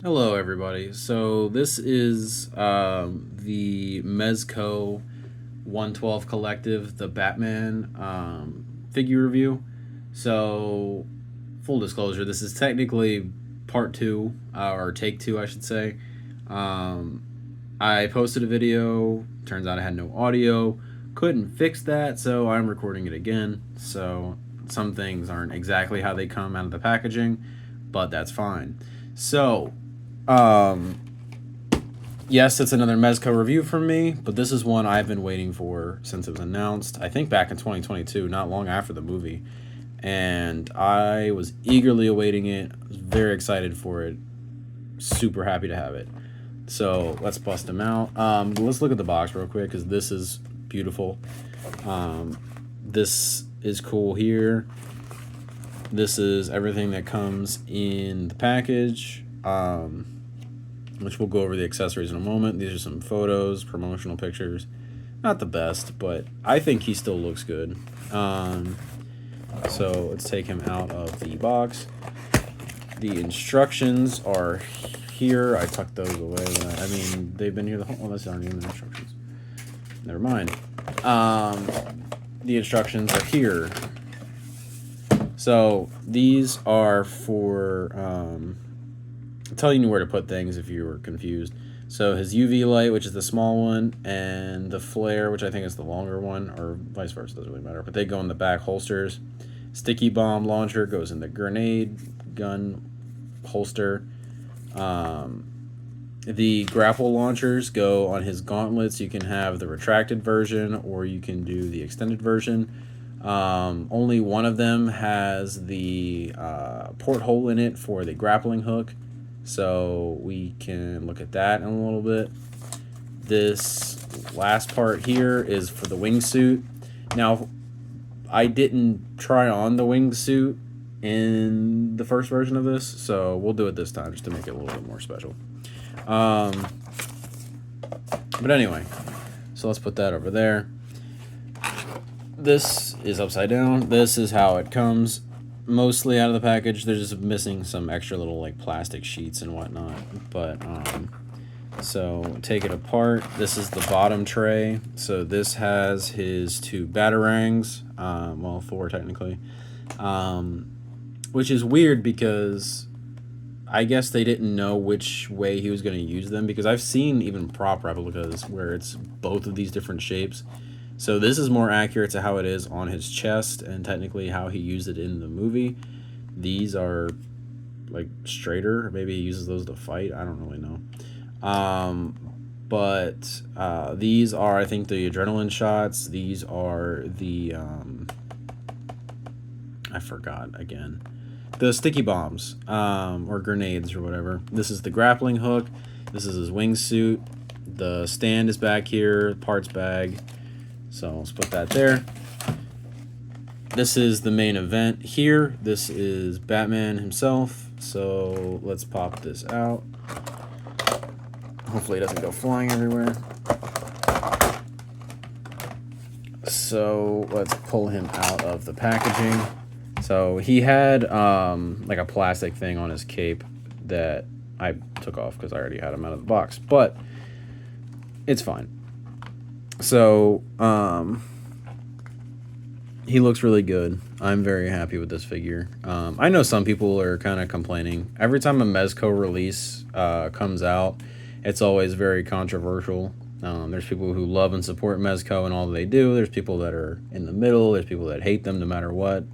Hello, everybody. So this is the Mezco 112 Collective, the Batman figure review. So, full disclosure, this is technically part two, or take two, I should say. Um, I posted a video. Turns out I had no audio. Couldn't fix that, so I'm recording it again. So some things aren't exactly how they come out of the packaging, but that's fine. So, um, yes, it's another Mezco review from me, but this is one I've been waiting for since it was announced. I think back in 2022, not long after the movie, and I was eagerly awaiting it. I was very excited for it. Super happy to have it. So let's bust them out. Let's look at the box real quick because this is beautiful. Um, this is cool here. This is everything that comes in the package. Which we'll go over the accessories in a moment. These are some photos, promotional pictures. Not the best, but I think he still looks good. So let's take him out of the box. The instructions are here. I tucked those away. I mean, they've been here the whole. Well, those aren't even the instructions. Never mind. The instructions are here. So these are for telling you where to put things if you were confused. So his UV light, which is the small one, and the flare, which I think is the longer one, or vice versa, doesn't really matter. But they go in the back holsters. Sticky bomb launcher goes in the grenade gun holster. The grapple launchers go on his gauntlets. You can have the retracted version, or you can do the extended version. Only one of them has the porthole in it for the grappling hook. So we can look at that in a little bit. This last part here is for the wingsuit. Now, I didn't try on the wingsuit in the first version of this, so we'll do it this time just to make it a little bit more special. But anyway, so let's put that over there. This is upside down. This is how it comes mostly out of the package. They're just missing some extra little like plastic sheets and whatnot. But so take it apart. This is the bottom tray. So this has his two batarangs. Well, four technically. Which is weird because I guess they didn't know which way he was going to use them, because I've seen even prop replicas where it's both of these different shapes. So this is more accurate to how it is on his chest and technically how he used it in the movie. These are like straighter. Maybe he uses those to fight. I don't really know. But these are, I think, the adrenaline shots. These are the I forgot again. The sticky bombs, or grenades or whatever. This is the grappling hook. This is his wingsuit. The stand is back here. Parts bag. So let's put that there. This is the main event here. This is Batman himself. So let's pop this out. Hopefully it doesn't go flying everywhere. So let's pull him out of the packaging. So he had like a plastic thing on his cape that I took off because I already had him out of the box. But it's fine. So, he looks really good. I'm very happy with this figure. I know some people are kind of complaining. Every time a Mezco release comes out, it's always very controversial. There's people who love and support Mezco and all that they do. There's people that are in the middle. There's people that hate them no matter what.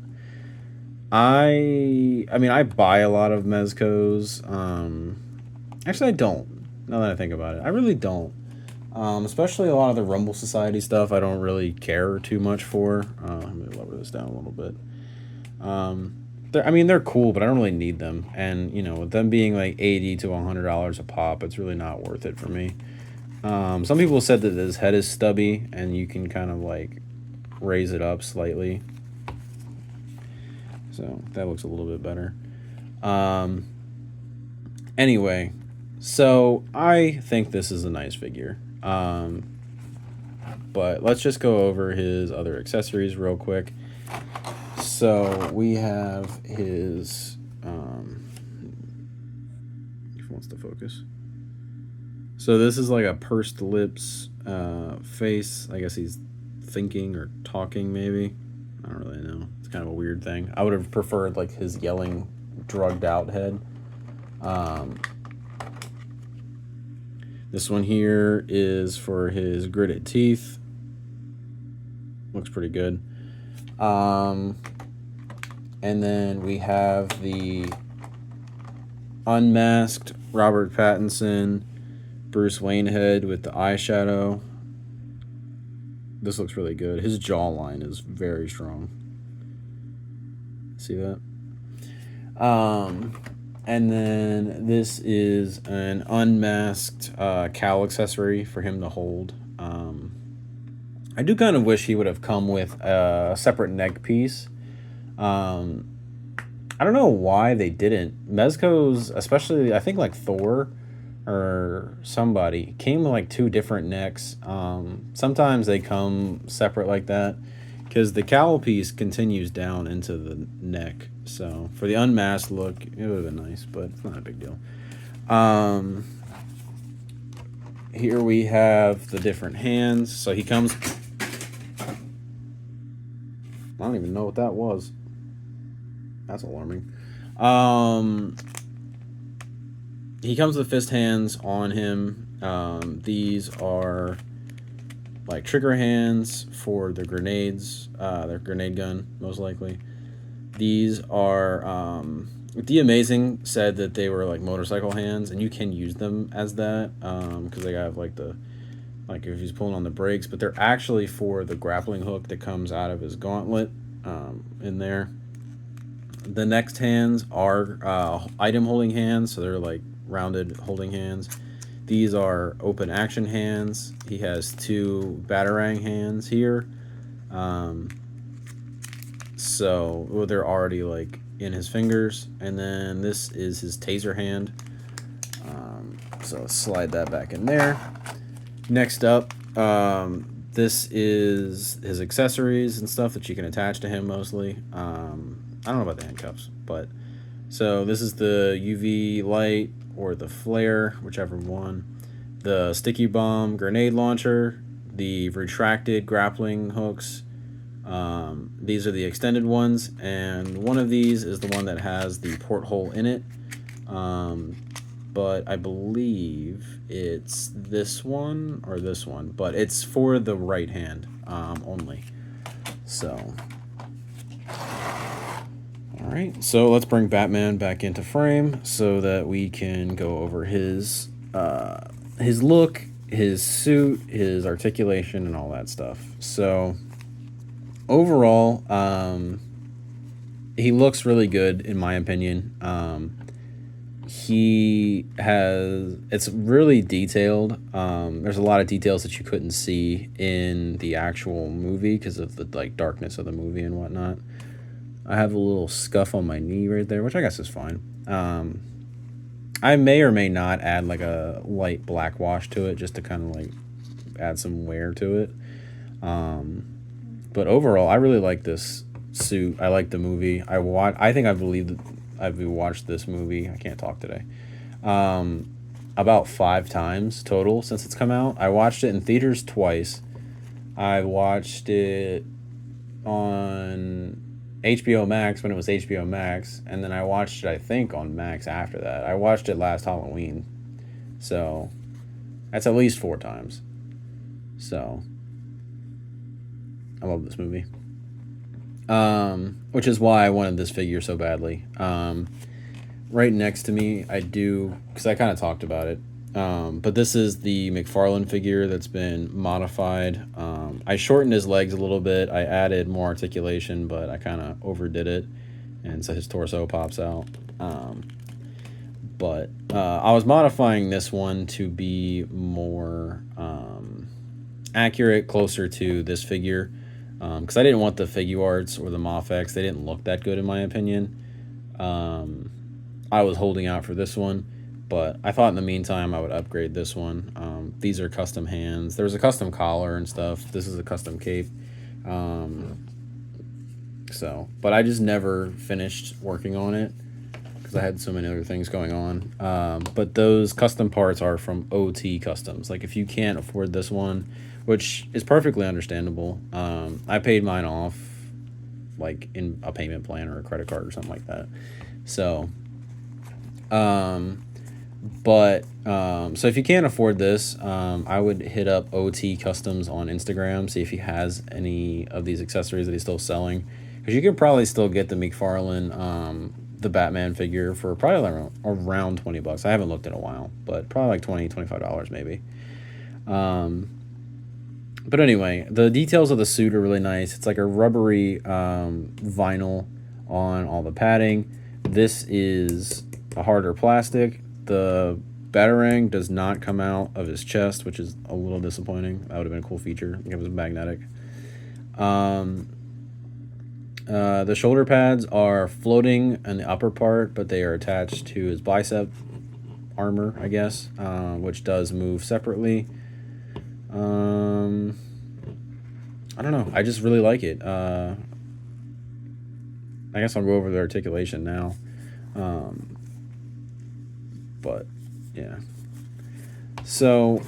I mean, I buy a lot of Mezcos. Actually, I don't. Now that I think about it, I really don't. Especially a lot of the Rumble Society stuff, I don't really care too much for. Let me lower this down a little bit. I mean, they're cool, but I don't really need them. And, you know, with them being like $80 to $100 a pop, it's really not worth it for me. Some people said that his head is stubby, and you can kind of like raise it up slightly. So that looks a little bit better. Anyway, so I think this is a nice figure. But let's just go over his other accessories real quick. So we have his wants to focus. So this is like a pursed lips face. I guess he's thinking or talking, maybe. I don't really know. It's kind of a weird thing. I would have preferred like his yelling, drugged out head. This one here is for his gritted teeth. Looks pretty good. And then we have the unmasked Robert Pattinson Bruce Wayne head with the eyeshadow. This looks really good. His jawline is very strong. See that? And then this is an unmasked cowl accessory for him to hold. I do kind of wish he would have come with a separate neck piece. I don't know why they didn't. Mezco's, especially, I think like Thor or somebody, came with like 2 different necks. Sometimes they come separate like that because the cowl piece continues down into the neck. So for the unmasked look, it would have been nice, but it's not a big deal. Here we have the different hands. So he comes... I don't even know what that was. That's alarming. He comes with fist hands on him. These are like trigger hands for the grenades, their grenade gun, most likely. These are, The Amazing said that they were like motorcycle hands, and you can use them as that, because they have like if he's pulling on the brakes, but they're actually for the grappling hook that comes out of his gauntlet, in there. The next hands are item holding hands, so they're like rounded holding hands. These are open action hands. He has 2 batarang hands here. So they're already like in his fingers. And then this is his taser hand. So let's slide that back in there. Next up, this is his accessories and stuff that you can attach to him mostly. I don't know about the handcuffs, but so this is the UV light or the flare, whichever one. The sticky bomb grenade launcher, the retracted grappling hooks. These are the extended ones, and one of these is the one that has the porthole in it. But I believe it's this one or this one, but it's for the right hand only. So, all right. So let's bring Batman back into frame so that we can go over his look, his suit, his articulation, and all that stuff. So overall, he looks really good in my opinion. It's really detailed. There's a lot of details that you couldn't see in the actual movie because of the like darkness of the movie and whatnot. I have a little scuff on my knee right there, which I guess is fine. I may or may not add like a light black wash to it just to kind of like add some wear to it. But overall, I really like this suit. I like the movie. I think I've watched this movie. I can't talk today. About 5 times total since it's come out. I watched it in theaters twice. I watched it on HBO Max when it was HBO Max, and then I watched it, I think, on Max after that. I watched it last Halloween. So that's at least 4 times. So I love this movie. Which is why I wanted this figure so badly. Right next to me, I do, because I kind of talked about it, but this is the McFarlane figure that's been modified. I shortened his legs a little bit. I added more articulation, but I kind of overdid it, and so his torso pops out. But I was modifying this one to be more accurate, closer to this figure. Because I didn't want the Figuarts or the Mafex. They didn't look that good in my opinion. I was holding out for this one, but I thought in the meantime I would upgrade this one. These are custom hands. There's a custom collar and stuff. This is a custom cape. But I just never finished working on it because because I had so many other things going on. But those custom parts are from OT Customs. Like, if you can't afford this one, which is perfectly understandable, I paid mine off like in a payment plan or a credit card or something like that. So, so if you can't afford this, I would hit up OT Customs on Instagram, see if he has any of these accessories that he's still selling, because you could probably still get the McFarlane, the Batman figure for probably around $20. I haven't looked in a while, but probably like $20-$25 maybe. But anyway, the details of the suit are really nice. It's like a rubbery vinyl on all the padding. This is a harder plastic. The Batarang does not come out of his chest, which is a little disappointing. That would have been a cool feature. I think it was magnetic. The shoulder pads are floating in the upper part, but they are attached to his bicep armor, I guess, which does move separately. I don't know. I just really like it. I guess I'll go over the articulation now. But yeah. So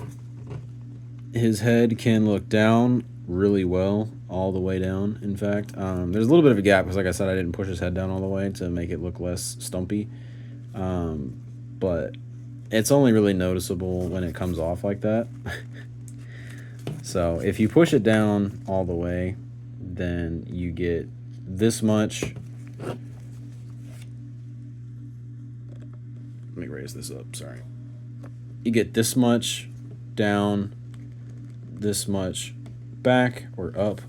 his head can look down really well, all the way down. In fact, there's a little bit of a gap because, like I said, I didn't push his head down all the way to make it look less stumpy. But it's only really noticeable when it comes off like that. So if you push it down all the way, then you get this much. Let me raise this up, sorry. You get this much down, this much back or up.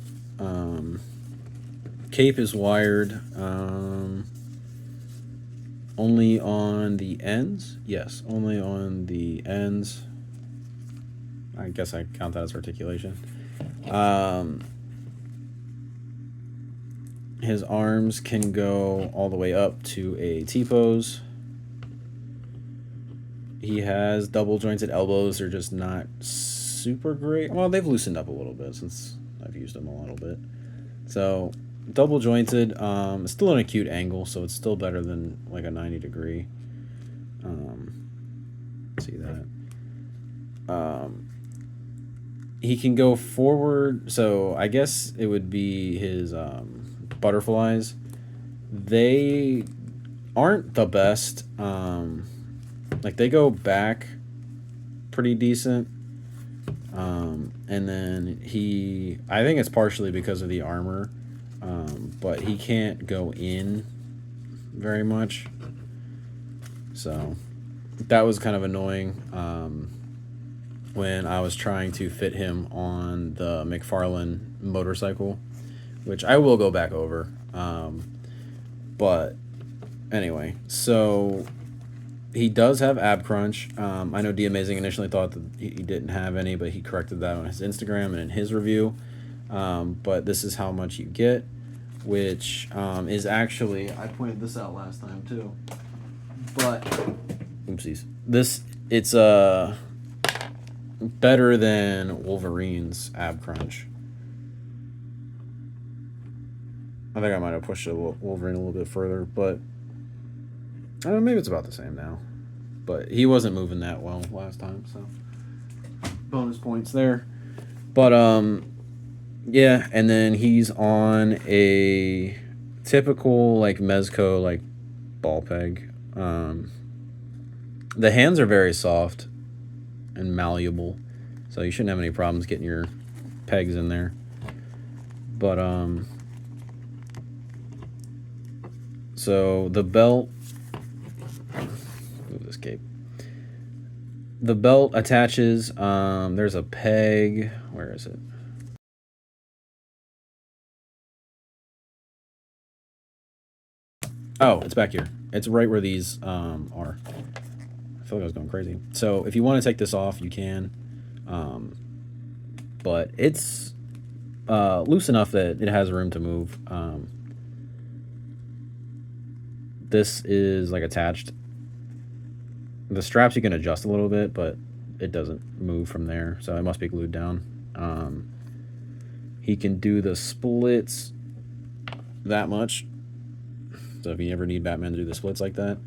Cape is wired only on the ends. Yes, only on the ends. I guess I count that as articulation. His arms can go all the way up to a T-pose. He has double jointed elbows. They're just not super great. Well, they've loosened up a little bit since I've used them a little bit. So double jointed, still an acute angle, so it's still better than like a 90-degree. See that. He can go forward, so I guess it would be his butterflies. They aren't the best. Like, they go back pretty decent. And then I think it's partially because of the armor, but he can't go in very much. So that was kind of annoying when I was trying to fit him on the McFarlane motorcycle, which I will go back over. But anyway, so he does have ab crunch. I know D Amazing initially thought that he didn't have any, but he corrected that on his Instagram and in his review. But this is how much you get, which is actually, I pointed this out last time too. But oopsies, it's better than Wolverine's ab crunch. I think I might have pushed Wolverine a little bit further, but I don't know, maybe it's about the same now. But he wasn't moving that well last time, so bonus points there. But yeah, and then he's on a typical like Mezco like ball peg. The hands are very soft and malleable, so you shouldn't have any problems getting your pegs in there. But so the belt, move this cape. The belt attaches, there's a peg, where is it? Oh, it's back here. It's right where these are. I feel like I was going crazy. So if you want to take this off, you can. But it's loose enough that it has room to move. This is like attached. The straps you can adjust a little bit, but it doesn't move from there, so it must be glued down. He can do the splits that much. So if you ever need Batman to do the splits like that,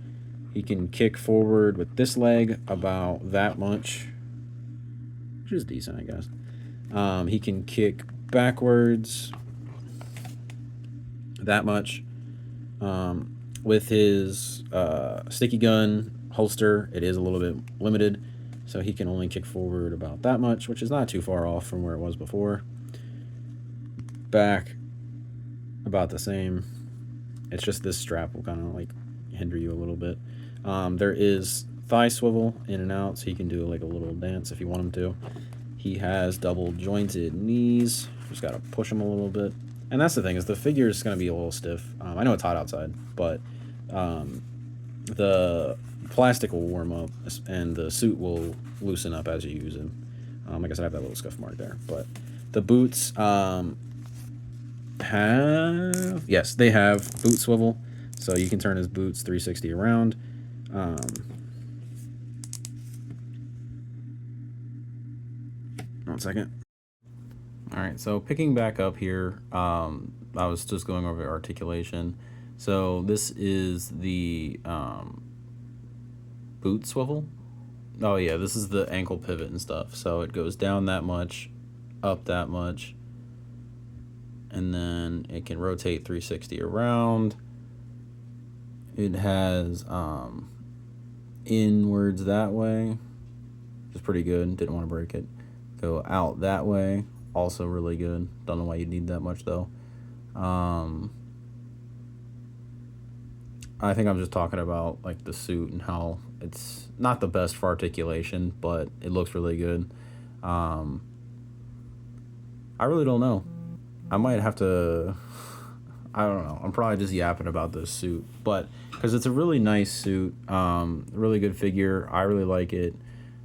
He can kick forward with this leg about that much, which is decent, I guess. He can kick backwards that much. With his sticky gun holster, it is a little bit limited, so he can only kick forward about that much, which is not too far off from where it was before. Back, about the same. It's just this strap will kind of like hinder you a little bit. There is thigh swivel in and out, so he can do like a little dance if you want him to. He has double jointed knees. Just got to push him a little bit. And that's the thing, is the figure is going to be a little stiff. I know it's hot outside, but the plastic will warm up and the suit will loosen up as you use it. I guess I have that little scuff mark there. But the boots yes, they have boot swivel, so you can turn his boots 360 around. One second. All right, so picking back up here, I was just going over articulation. So this is the boot swivel. Oh yeah, this is the ankle pivot and stuff. So it goes down that much, up that much, and then it can rotate 360 around. It has inwards that way, which is pretty good. Didn't want to break it. Go out that way, also really good. Don't know why you'd need that much though. I think I'm just talking about like the suit and how it's not the best for articulation, but it looks really good. I really don't know. I might have to, I don't know. I'm probably just yapping about this suit, but because it's a really nice suit, really good figure. I really like it.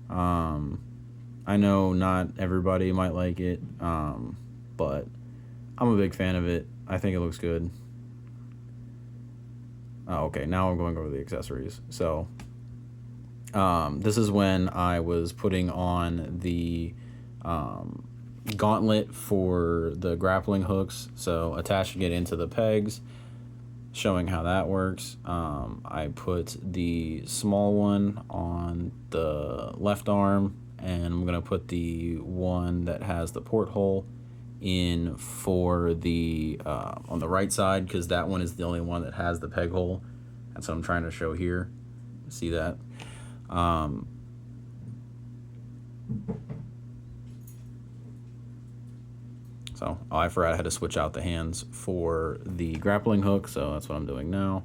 I know not everybody might like it, but I'm a big fan of it. I think it looks good. Oh, okay, now I'm going over the accessories. So this is when I was putting on the gauntlet for the grappling hooks, so attaching it into the pegs, showing how that works. I put the small one on the left arm, and I'm going to put the one that has the porthole in for the on the right side, because that one is the only one that has the peg hole. That's what I'm trying to show here. See that? So I forgot I had to switch out the hands for the grappling hook, so that's what I'm doing now.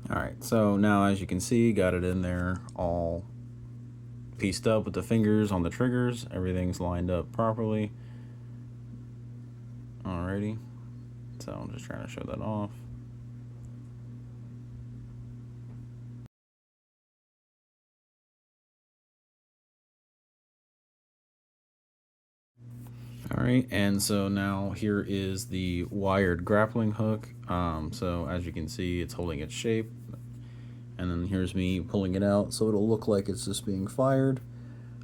All right, so now as you can see, got it in there all pieced up with the fingers on the triggers. Everything's lined up properly. Alrighty, so I'm just trying to show that off. All right, and so now here is the wired grappling hook. So as you can see, it's holding its shape, and then here's me pulling it out so it'll look like it's just being fired.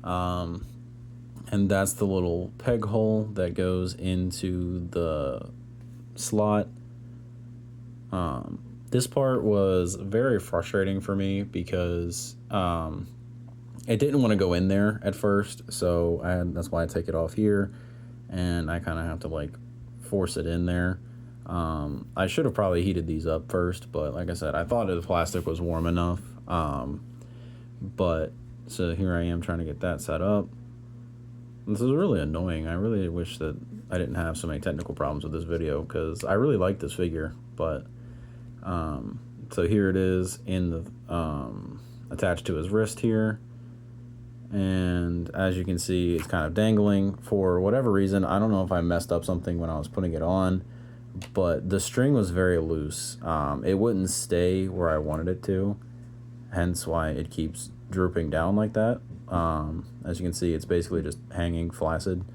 And that's the little peg hole that goes into the slot. This part was very frustrating for me because it didn't want to go in there at first, so that's why I take it off here, and I kind of have to like force it in there. I should have probably heated these up first, but like I said, I thought the plastic was warm enough. But so here I am trying to get that set up. This is really annoying. I really wish that I didn't have so many technical problems with this video, because I really like this figure. But so here it is in the attached to his wrist here, and as you can see, it's kind of dangling for whatever reason. I don't know if I messed up something when I was putting it on, but the string was very loose. It wouldn't stay where I wanted it to, hence why it keeps drooping down like that. As you can see, it's basically just hanging flaccid.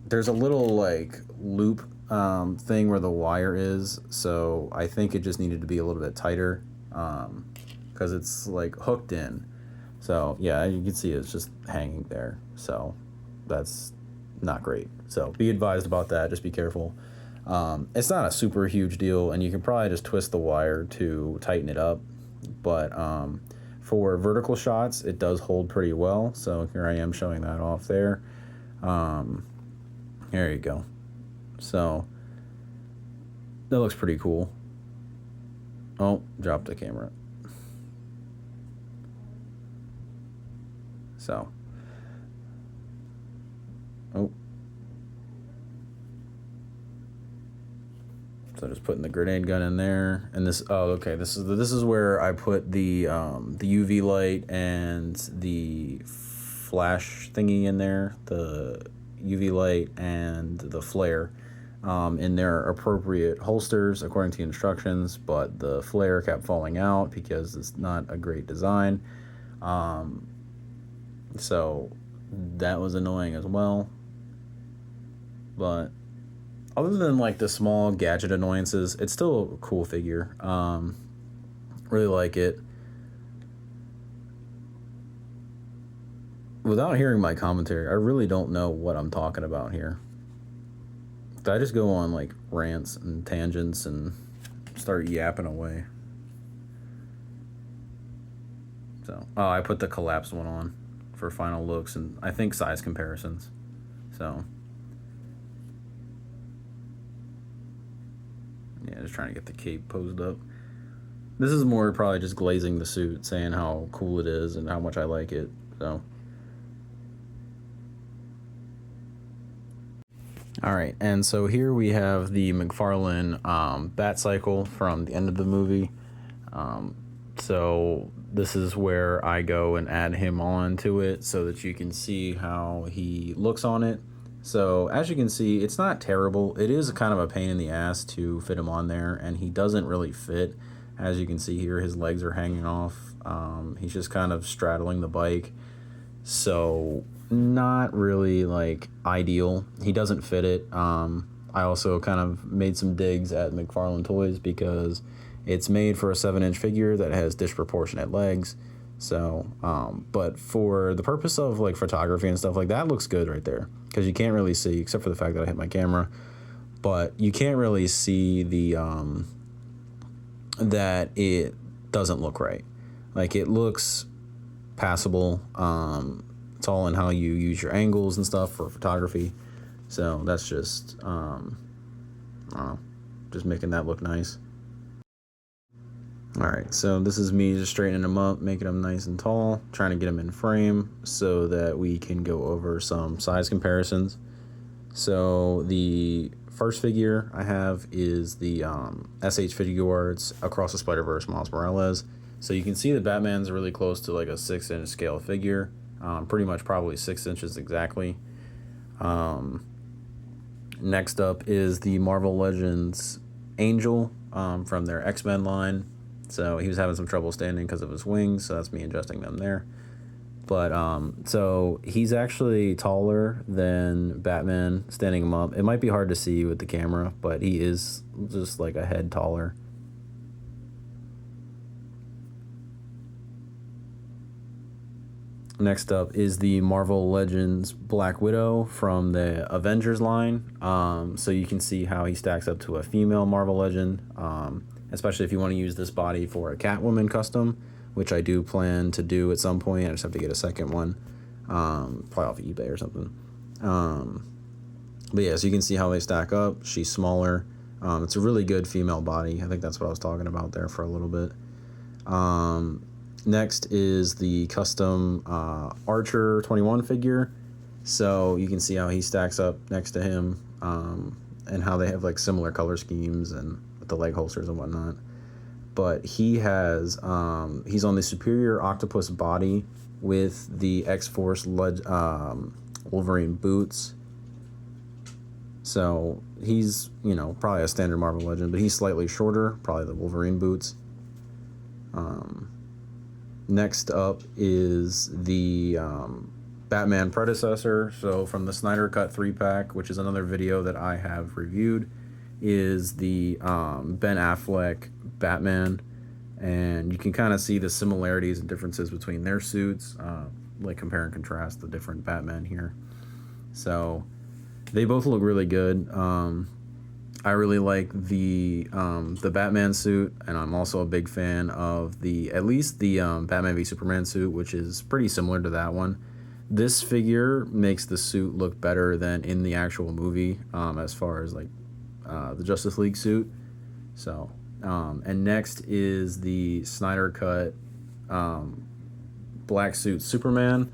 There's a little like loop thing where the wire is, so I think it just needed to be a little bit tighter, because it's like hooked in. So yeah, you can see it's just hanging there. So that's not great. So be advised about that. Just be careful. It's not a super huge deal, and you can probably just twist the wire to tighten it up. But for vertical shots, it does hold pretty well. So here I am showing that off there. There you go. So that looks pretty cool. Oh, dropped the camera. So, oh. So just putting the grenade gun in there, and this. Oh, okay. This is where I put the UV light and the flash thingy in there. The UV light and the flare, in their appropriate holsters according to the instructions. But the flare kept falling out because it's not a great design. So that was annoying as well. But other than like the small gadget annoyances, it's still a cool figure. Really like it. Without hearing my commentary, I really don't know what I'm talking about here. I just go on like rants and tangents and start yapping away. So, oh, I put the collapsed one on for final looks and I think size comparisons. So yeah, just trying to get the cape posed up. This is more probably just glazing the suit, saying how cool it is and how much I like it. So all right, and so here we have the McFarlane Batcycle from the end of the movie. So this is where I go and add him on to it so that you can see how he looks on it. So as you can see, it's not terrible. It is kind of a pain in the ass to fit him on there, and he doesn't really fit. As you can see here, his legs are hanging off. He's just kind of straddling the bike. So not really like ideal. He doesn't fit it. I also kind of made some digs at McFarlane Toys because it's made for a 7-inch figure that has disproportionate legs. So, but for the purpose of like photography and stuff like that, looks good right there because you can't really see, except for the fact that I hit my camera, but you can't really see the that it doesn't look right. Like it looks passable. It's all in how you use your angles and stuff for photography. So that's just I don't know, just making that look nice. All right, so this is me just straightening them up, making them nice and tall, trying to get them in frame so that we can go over some size comparisons. So the first figure I have is the SH Figure Arts Across the Spider-Verse Miles Morales. So you can see the Batman's really close to like a 6-inch scale figure, pretty much probably 6 inches exactly. Next up is the Marvel Legends Angel from their X-Men line. So he was having some trouble standing because of his wings, so that's me adjusting them there. But so he's actually taller than Batman, standing him up. It might be hard to see with the camera, but he is just like a head taller. Next up is the Marvel Legends Black Widow from the Avengers line. So you can see how he stacks up to a female Marvel Legend, especially if you want to use this body for a Catwoman custom, which I do plan to do at some point. I just have to get a second one, probably off eBay or something. But yeah, so you can see how they stack up. She's smaller. It's a really good female body. I think that's what I was talking about there for a little bit. Next is the custom Archer 21 figure. So you can see how he stacks up next to him, and how they have like similar color schemes and with the leg holsters and whatnot. But he has he's on the Superior Octopus body with the X-Force Wolverine boots. So he's, you know, probably a standard Marvel Legend, but he's slightly shorter, probably the Wolverine boots. Next up is the Batman predecessor. So from the Snyder Cut 3-pack, which is another video that I have reviewed, is the Ben Affleck Batman. And you can kind of see the similarities and differences between their suits, like compare and contrast the different Batman here. So They both look really good. I really like the Batman suit, and I'm also a big fan of at least the Batman v Superman suit, which is pretty similar to that one. This figure makes the suit look better than in the actual movie, as far as like the Justice League suit. So, and next is the Snyder cut black suit Superman,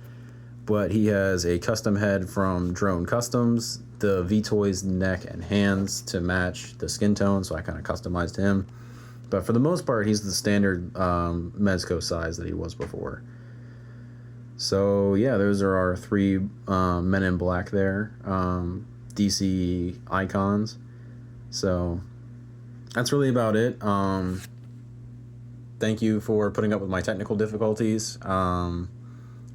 but he has a custom head from Drone Customs, the V-Toy's neck and hands to match the skin tone, so I kind of customized him. But for the most part, he's the standard Mezco size that he was before. So yeah, those are our three Men in Black there, DC icons. So that's really about it. Thank you for putting up with my technical difficulties.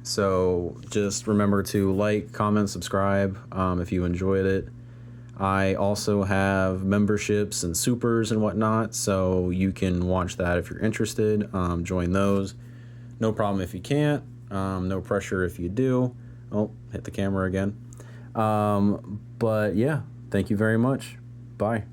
So just remember to like, comment, subscribe if you enjoyed it. I also have memberships and supers and whatnot, so you can watch that if you're interested. Join those. No problem if you can't. No pressure if you do. Oh, hit the camera again. But yeah, thank you very much. Bye.